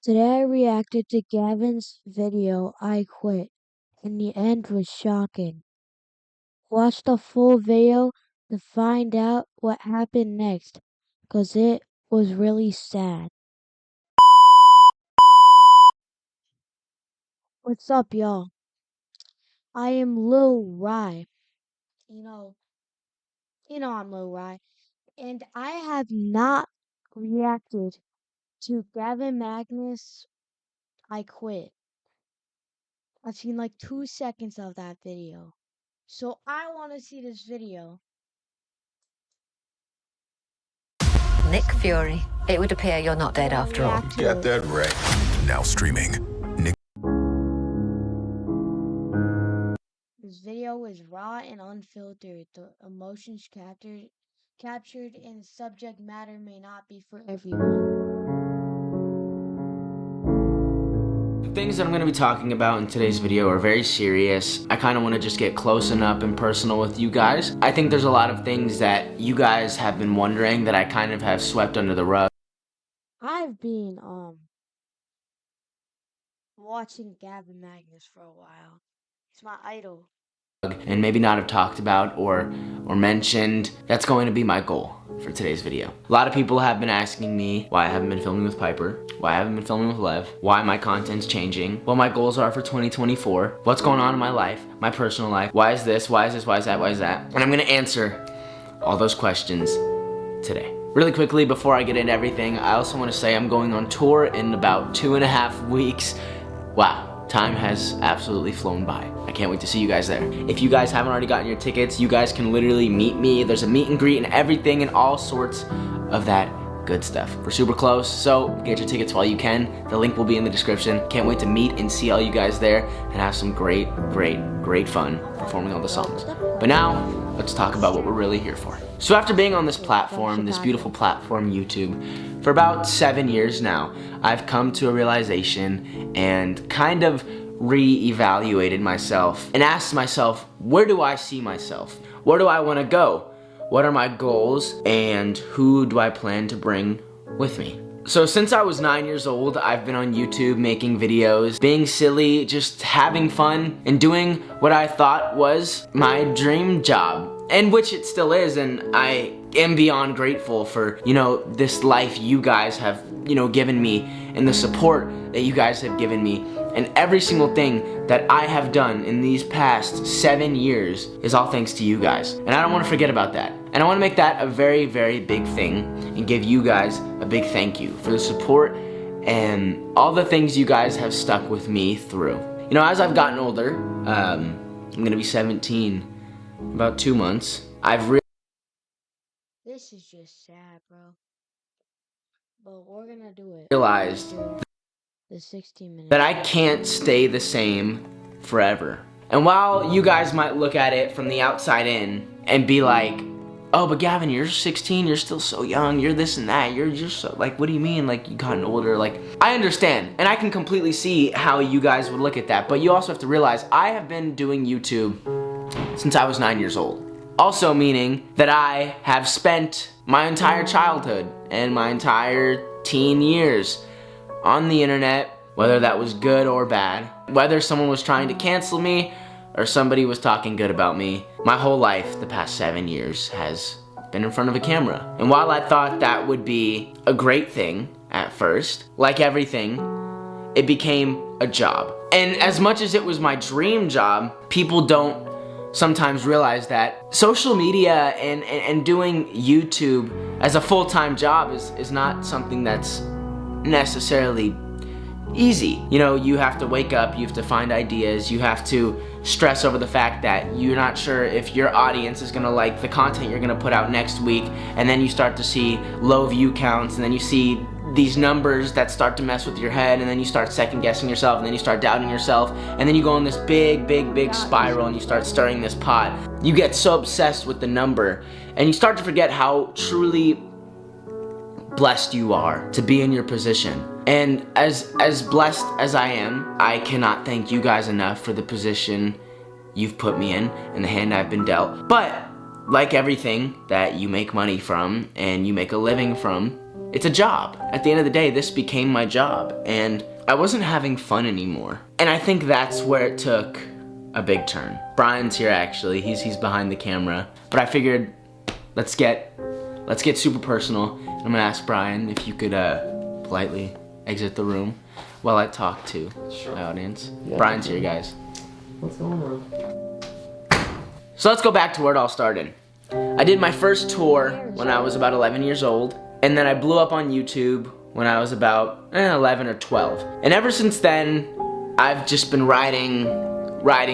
Today I reacted to Gavin's video, I Quit, and the end was shocking. Watch the full video to find out what happened next, cause it was really sad. What's up, y'all? I am LIL REI. You know, I'm LIL REI, and I have not reacted to Gavin Magnus, I Quit. I've seen like 2 seconds of that video. So I want to see this video. Nick Fury. It would appear you're not dead after all. Got that right. Now streaming. This video is raw and unfiltered. The emotions captured in subject matter may not be for everyone. The things that I'm going to be talking about in today's video are very serious. I kind of want to just get close and up and personal with you guys. I think there's a lot of things that you guys have been wondering that I kind of have swept under the rug. I've been watching Gavin Magnus for a while. He's my idol. And maybe not have talked about or mentioned. That's going to be my goal for today's video. A lot of people have been asking me why I haven't been filming with Piper, why I haven't been filming with Lev, why my content's changing, what my goals are for 2024, what's going on in my life, my personal life, why is this, why is this, why is that, why is that? And I'm gonna answer all those questions today. Really quickly, before I get into everything, I also want to say I'm going on tour in about 2.5 weeks. Wow. Time has absolutely flown by. I can't wait to see you guys there. If you guys haven't already gotten your tickets, you guys can literally meet me. There's a meet and greet and everything and all sorts of that good stuff. We're super close, so get your tickets while you can. The link will be in the description. Can't wait to meet and see all you guys there and have some great fun performing all the songs. But now, let's talk about what we're really here for. So after being on this platform, this beautiful platform, YouTube, for about 7 years now, I've come to a realization and kind of re-evaluated myself and asked myself, where do I see myself? Where do I want to go? What are my goals and who do I plan to bring with me? So since I was 9 years old, I've been on YouTube making videos, being silly, just having fun, and doing what I thought was my dream job. And which it still is, and I am beyond grateful for, this life you guys have, given me, and the support that you guys have given me. And every single thing that I have done in these past 7 years is all thanks to you guys. And I don't want to forget about that. And I want to make that a very, very big thing and give you guys a big thank you for the support and all the things you guys have stuck with me through. As I've gotten older, I'm going to be 17 in about 2 months. This is just sad, bro. But we're gonna do it. Realized the 16 minutes that I can't stay the same forever. And while you guys might look at it from the outside in and be like, oh, but Gavin, you're 16, you're still so young, you're this and that, you're just so, like, what do you mean, like, you gotten older? Like, I understand, and I can completely see how you guys would look at that, but you also have to realize I have been doing YouTube since I was 9 years old. Also meaning that I have spent my entire childhood and my entire teen years on the internet, whether that was good or bad, whether someone was trying to cancel me or somebody was talking good about me. My whole life, the past 7 years, has been in front of a camera. And while I thought that would be a great thing at first, like everything, it became a job. And as much as it was my dream job, people don't sometimes realize that social media and doing YouTube as a full-time job is not something that's necessarily easy. You have to wake up, you have to find ideas, you have to stress over the fact that you're not sure if your audience is gonna like the content you're gonna put out next week, and then you start to see low view counts, and then you see these numbers that start to mess with your head, and then you start second guessing yourself, and then you start doubting yourself, and then you go in this big spiral and you start stirring this pot. You get so obsessed with the number and you start to forget how truly blessed you are to be in your position. And as blessed as I am, I cannot thank you guys enough for the position you've put me in and the hand I've been dealt. But like everything that you make money from and you make a living from, it's a job. At the end of the day, this became my job, and I wasn't having fun anymore. And I think that's where it took a big turn. Brian's here actually, he's behind the camera. But I figured, let's get super personal. I'm gonna ask Brian if you could politely exit the room while I talk to my audience. Yeah, Brian's here, guys. What's going on? So let's go back to where it all started. I did my first tour when I was about 11 years old, and then I blew up on YouTube when I was about 11 or 12. And ever since then, I've just been riding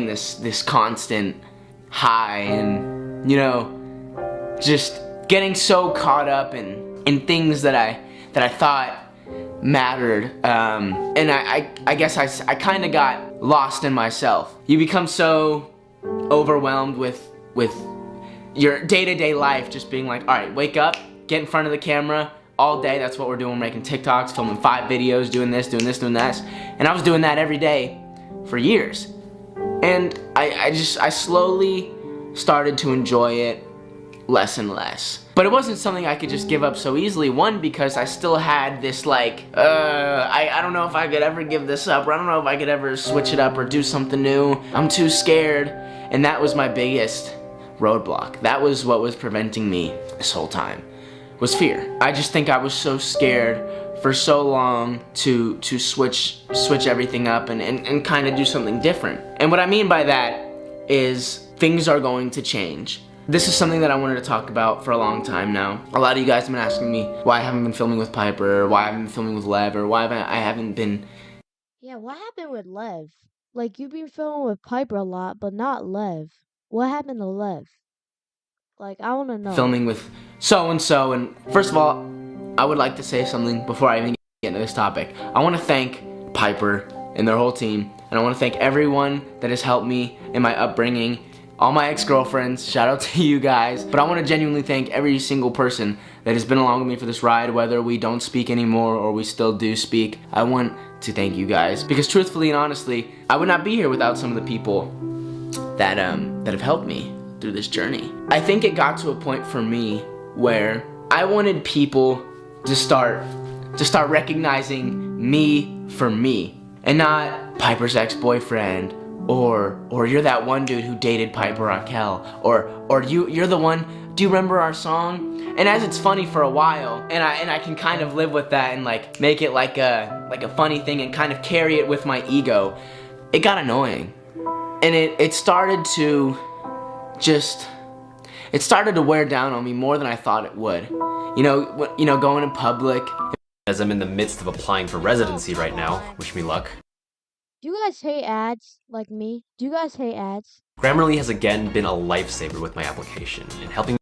this constant high, and you know, just getting so caught up in things that I thought mattered, and I guess I kind of got lost in myself. You become so overwhelmed with your day-to-day life, just being like, all right, wake up, get in front of the camera all day. That's what we're doing. We're making TikToks, filming 5 videos, doing this, doing that. And I was doing that every day for years. And I slowly started to enjoy it less and less. But it wasn't something I could just give up so easily. One, because I still had this like, I don't know if I could ever give this up, or I don't know if I could ever switch it up or do something new. I'm too scared. And that was my biggest roadblock. That was what was preventing me this whole time, was fear. I just think I was so scared for so long to switch everything up and kind of do something different. And what I mean by that is things are going to change. This is something that I wanted to talk about for a long time now. A lot of you guys have been asking me why I haven't been filming with Piper, or why I haven't been filming with Lev, or why I haven't been... Yeah, what happened with Lev? Like, you've been filming with Piper a lot, but not Lev. What happened to Lev? Like, I want to know. Filming with so-and-so, and first of all, I would like to say something before I even get into this topic. I want to thank Piper and their whole team, and I want to thank everyone that has helped me in my upbringing, all my ex-girlfriends, shout out to you guys. But I want to genuinely thank every single person that has been along with me for this ride, whether we don't speak anymore or we still do speak. I want to thank you guys, because truthfully and honestly, I would not be here without some of the people that have helped me through this journey. I think it got to a point for me where I wanted people to start recognizing me for me, and not Piper's ex-boyfriend, or you're that one dude who dated Piper Raquel, or you're the one, do you remember our song? And as it's funny for a while, and I can kind of live with that and like make it like a funny thing and kind of carry it with my ego, it got annoying. And it started to wear down on me more than I thought it would. You know, going in public. As I'm in the midst of applying for residency right now, wish me luck. Do you guys hate ads like me? Do you guys hate ads? Grammarly has again been a lifesaver with my application and helping.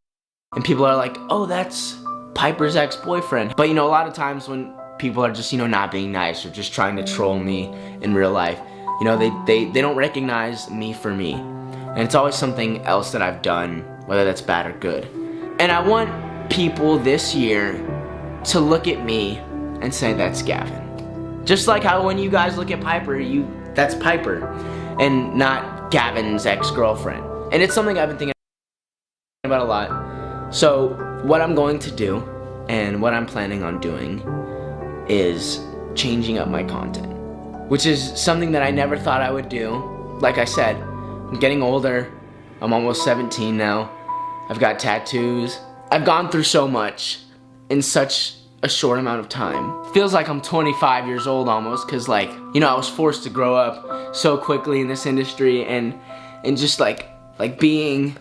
And people are like, oh, that's Piper's ex-boyfriend. But you know, a lot of times when people are just, you know, not being nice or just trying to troll me in real life, you know, they don't recognize me for me. And it's always something else that I've done, whether that's bad or good. And I want people this year to look at me and say, that's Gavin. Just like how when you guys look at Piper, that's Piper, and not Gavin's ex-girlfriend. And it's something I've been thinking about a lot. So what I'm going to do, and what I'm planning on doing, is changing up my content, which is something that I never thought I would do. Like I said, I'm getting older. I'm almost 17 now. I've got tattoos. I've gone through so much in such a short amount of time. Feels like I'm 25 years old almost, because like, you know, I was forced to grow up so quickly in this industry, and just like being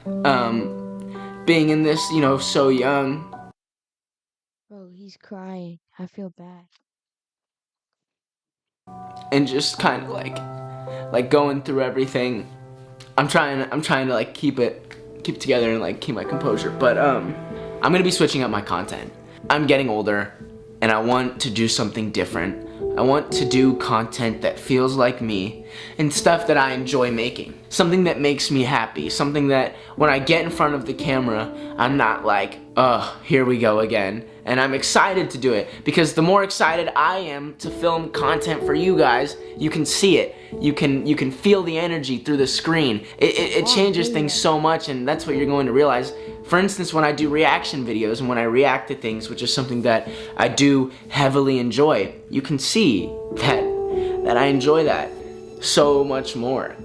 in this, you know, so young. Bro, he's crying. I feel bad. And just kind of like going through everything. I'm trying to like keep it together and like keep my composure. But I'm gonna be switching up my content. I'm getting older, and I want to do something different. I want to do content that feels like me, and stuff that I enjoy making. Something that makes me happy. Something that when I get in front of the camera, I'm not like, oh, here we go again. and I'm excited to do it because the more excited I am to film content for you guys, you can see it. You can feel the energy through the screen. It changes things so much, and that's what you're going to realize. For instance, when I do reaction videos and when I react to things, which is something that I do heavily enjoy, you can see that I enjoy that so much more.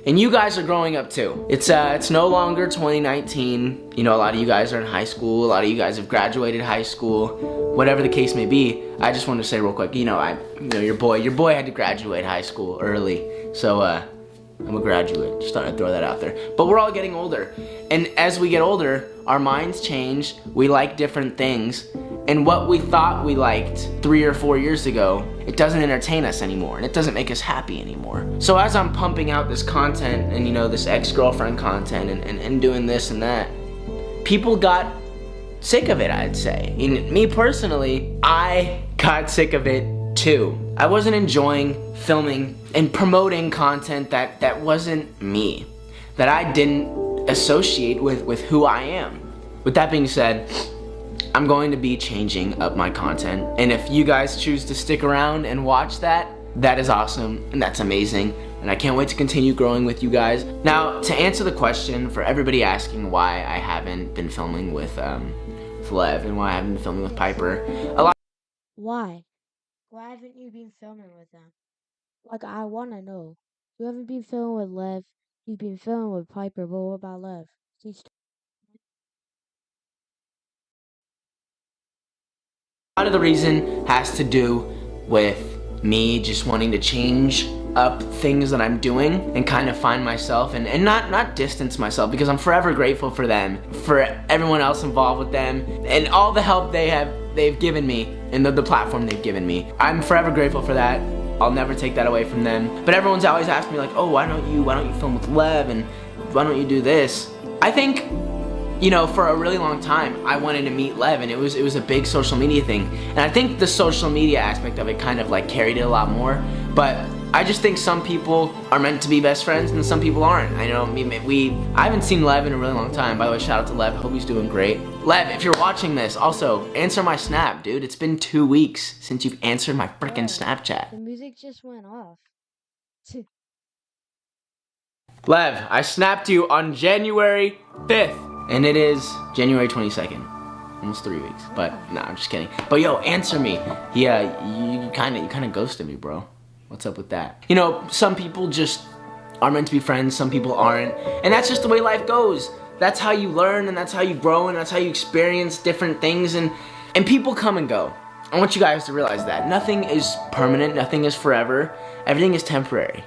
And you guys are growing up too. It's no longer 2019. You know, a lot of you guys are in high school. A lot of you guys have graduated high school. Whatever the case may be, I just wanted to say real quick. You know, your boy had to graduate high school early. So I'm a graduate. Just thought I'd throw that out there. But we're all getting older, and as we get older, our minds change. We like different things. And what we thought we liked 3 or 4 years ago, it doesn't entertain us anymore, and it doesn't make us happy anymore. So as I'm pumping out this content, and you know, this ex-girlfriend content, and doing this and that, people got sick of it, I'd say. And me personally, I got sick of it too. I wasn't enjoying filming and promoting content that wasn't me, that I didn't associate with who I am. With that being said, I'm going to be changing up my content, and if you guys choose to stick around and watch that, that is awesome and that's amazing, and I can't wait to continue growing with you guys. Now, to answer the question for everybody asking why I haven't been filming with Lev and why I haven't been filming with Piper, Why? Why haven't you been filming with them? Like, I want to know. You haven't been filming with Lev. You've been filming with Piper, but what about Lev? a lot of the reason has to do with me just wanting to change up things that I'm doing and kind of find myself and not distance myself, because I'm forever grateful for them, for everyone else involved with them, and all the help they've given me and the platform they've given me. I'm forever grateful for that. I'll never take that away from them. But everyone's always asked me like, oh, why don't you film with Lev, and why don't you do this? I think, you know, for a really long time, I wanted to meet Lev, and it was a big social media thing. And I think the social media aspect of it kind of like carried it a lot more. But I just think some people are meant to be best friends and some people aren't. I know, I haven't seen Lev in a really long time. By the way, shout out to Lev, hope he's doing great. Lev, if you're watching this, also, answer my snap, dude. It's been 2 weeks since you've answered my freaking Snapchat. The music just went off. Lev, I snapped you on January 5th. And it is January 22nd. Almost 3 weeks. But nah, I'm just kidding. But yo, answer me. Yeah, you kinda ghosted me, bro. What's up with that? You know, some people just are meant to be friends, some people aren't. And that's just the way life goes. That's how you learn, and that's how you grow, and that's how you experience different things, and people come and go. I want you guys to realize that. Nothing is permanent, nothing is forever. Everything is temporary.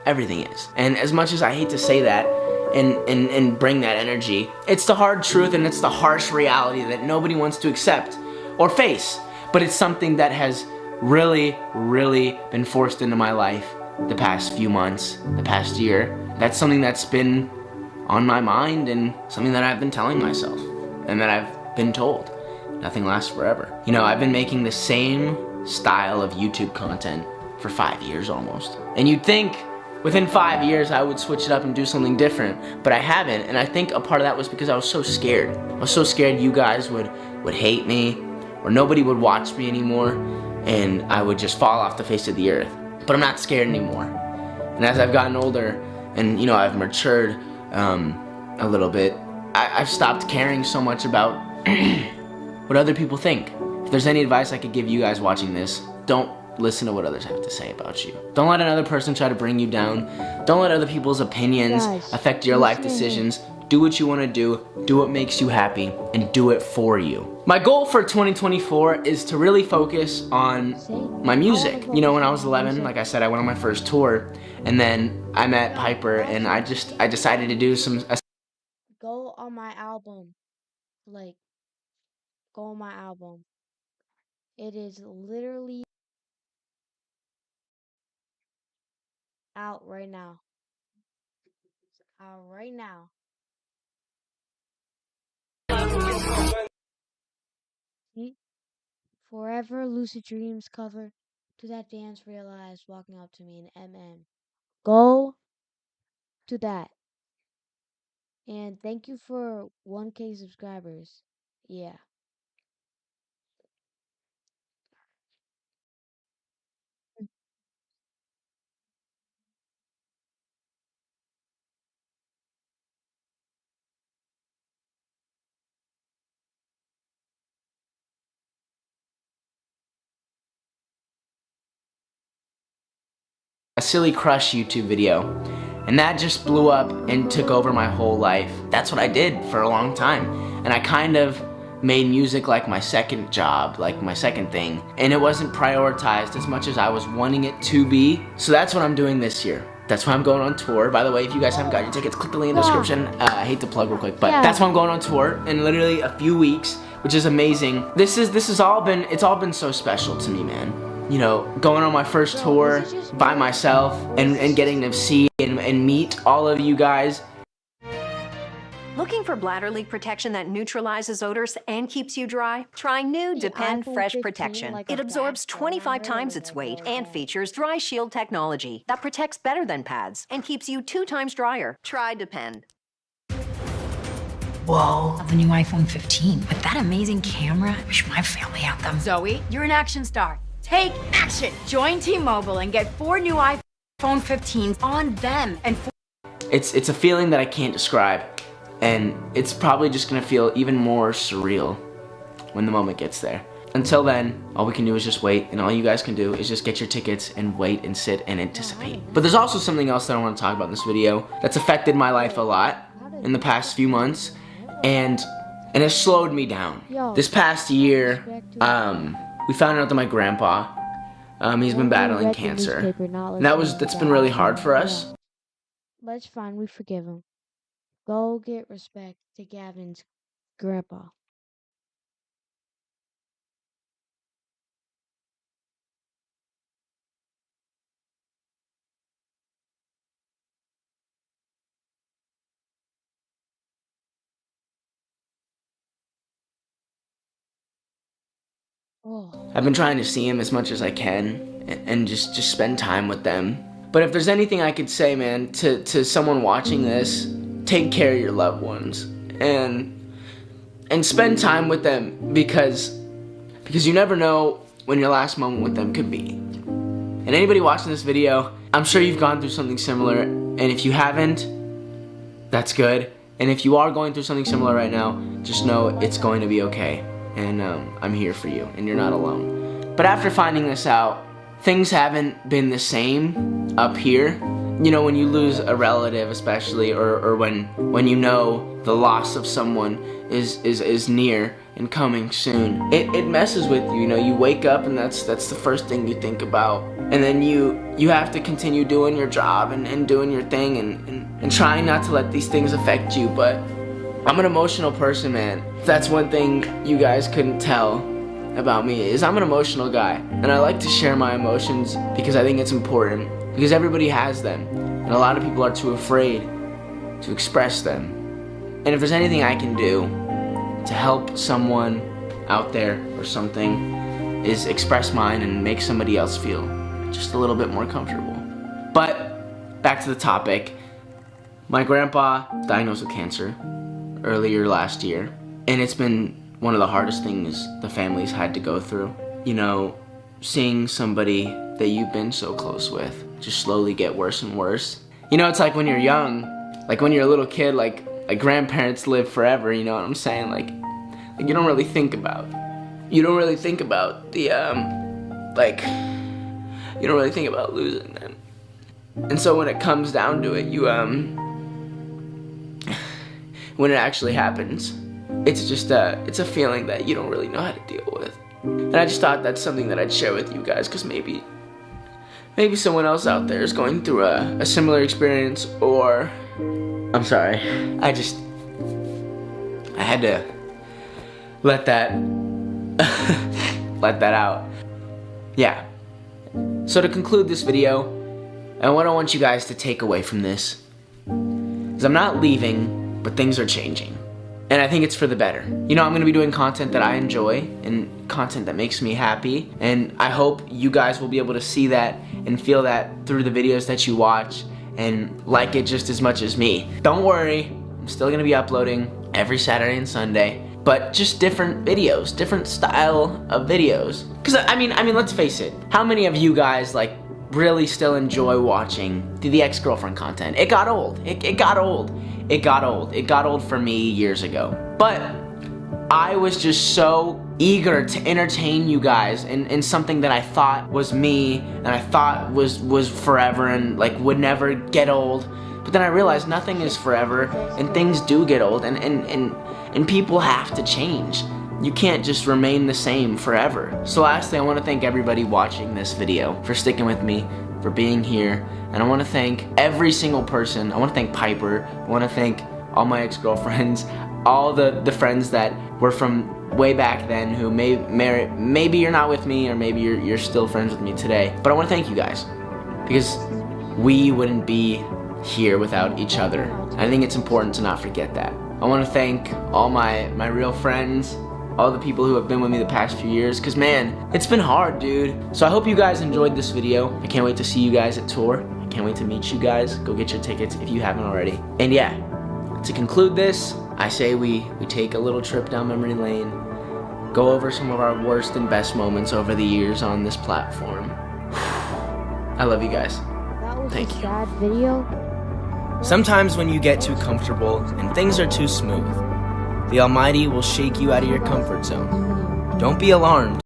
Everything is. And as much as I hate to say that, and bring that energy, it's the hard truth and it's the harsh reality that nobody wants to accept or face. But it's something that has really, really been forced into my life the past few months, the past year. That's something that's been on my mind and something that I've been telling myself and that I've been told. Nothing lasts forever. You know, I've been making the same style of YouTube content for 5 years almost. And you'd think within 5 years I would switch it up and do something different, but I haven't, and I think a part of that was because I was so scared. I was so scared you guys would hate me, or nobody would watch me anymore, and I would just fall off the face of the earth. But I'm not scared anymore. And as I've gotten older, and you know, I've matured a little bit, I've stopped caring so much about what other people think. If there's any advice I could give you guys watching this, don't listen to what others have to say about you. Don't let another person try to bring you down. Don't let other people's opinions affect your life decisions. Do what you want to do what makes you happy, and do it for you. My goal for 2024 is to really focus on my music. You know, when I was 11, like I said, I went on my first tour, and then I met Piper, and I decided to do Go on my album. Like, go on my album. It is literally out right now. Out right now. See? Forever Lucid Dreams cover. To that dance, realize walking up to me in MM. Go to that. And thank you for 1K subscribers. Yeah. silly crush YouTube video. And that just blew up and took over my whole life. That's what I did for a long time. And I kind of made music like my second job, like my second thing. And it wasn't prioritized as much as I was wanting it to be. So that's what I'm doing this year. That's why I'm going on tour. By the way, if you guys haven't got your tickets, click the link in the description. I hate to plug real quick, but that's why I'm going on tour in literally a few weeks, which is amazing. It's all been so special to me, man. You know, going on my first tour by myself and getting to see and meet all of you guys. Looking for bladder leak protection that neutralizes odors and keeps you dry? Try new Depend Fresh Protection. It absorbs 25 times its weight and features Dry Shield technology that protects better than pads and keeps you 2 times drier. Try Depend. Whoa, of the new iPhone 15. With that amazing camera, I wish my family had them. Zoe, you're an action star. Take action. Join T-Mobile and get 4 new iPhone 15s on them. And It's a feeling that I can't describe. And it's probably just gonna feel even more surreal when the moment gets there. Until then, all we can do is just wait, and all you guys can do is just get your tickets and wait and sit and anticipate. But there's also something else that I want to talk about in this video that's affected my life a lot in the past few months, and has slowed me down. This past year, we found out that my grandpa, he's been battling cancer. And that's been really hard for us. But it's fine, we forgive him. Go get respect to Gavin's grandpa. I've been trying to see him as much as I can and just spend time with them. But if there's anything I could say, man, to someone watching this, take care of your loved ones and spend time with them because you never know when your last moment with them could be. And anybody watching this video, I'm sure you've gone through something similar, and if you haven't, that's good. And if you are going through something similar right now, just know it's going to be okay. And I'm here for you, and you're not alone. But after finding this out, things haven't been the same up here. You know, when you lose a relative especially, or when you know the loss of someone is near and coming soon, it messes with you. You know, you wake up and that's the first thing you think about. And then you have to continue doing your job and doing your thing and trying not to let these things affect you. But I'm an emotional person, man. If that's one thing you guys couldn't tell about me, is I'm an emotional guy. And I like to share my emotions because I think it's important. Because everybody has them. And a lot of people are too afraid to express them. And if there's anything I can do to help someone out there or something, is express mine and make somebody else feel just a little bit more comfortable. But back to the topic. My grandpa diagnosed with cancer earlier last year, and it's been one of the hardest things the family's had to go through. You know, seeing somebody that you've been so close with just slowly get worse and worse. You know, it's like when you're young, like when you're a little kid, like grandparents live forever, you know what I'm saying? Like you don't really think about the you don't really think about losing them. And so when it comes down to it, you when it actually happens, it's just it's a feeling that you don't really know how to deal with. And I just thought that's something that I'd share with you guys, because maybe someone else out there is going through a similar experience, or I'm sorry, I had to let that let that out. Yeah. So to conclude this video, and what I want you guys to take away from this is I'm not leaving, but things are changing. And I think it's for the better. You know, I'm gonna be doing content that I enjoy and content that makes me happy. And I hope you guys will be able to see that and feel that through the videos that you watch and like it just as much as me. Don't worry, I'm still gonna be uploading every Saturday and Sunday, but just different videos, different style of videos. Cause I mean, let's face it, how many of you guys like really still enjoy watching the ex-girlfriend content? It got old. It got old. It got old for me years ago. But I was just so eager to entertain you guys in something that I thought was me and I thought was forever and like would never get old. But then I realized nothing is forever and things do get old and people have to change. You can't just remain the same forever. So lastly, I want to thank everybody watching this video for sticking with me, for being here. And I want to thank every single person. I want to thank Piper. I want to thank all my ex-girlfriends, all the friends that were from way back then who maybe you're not with me or maybe you're still friends with me today. But I want to thank you guys because we wouldn't be here without each other. I think it's important to not forget that. I want to thank all my real friends, all the people who have been with me the past few years, because man, it's been hard, dude. So I hope you guys enjoyed this video. I can't wait to see you guys at tour. I can't wait to meet you guys. Go get your tickets if you haven't already. And yeah, to conclude this, I say we take a little trip down memory lane, go over some of our worst and best moments over the years on this platform. I love you guys. That was Thank a you. sad video. Sometimes when you get too comfortable and things are too smooth, the Almighty will shake you out of your comfort zone. Don't be alarmed.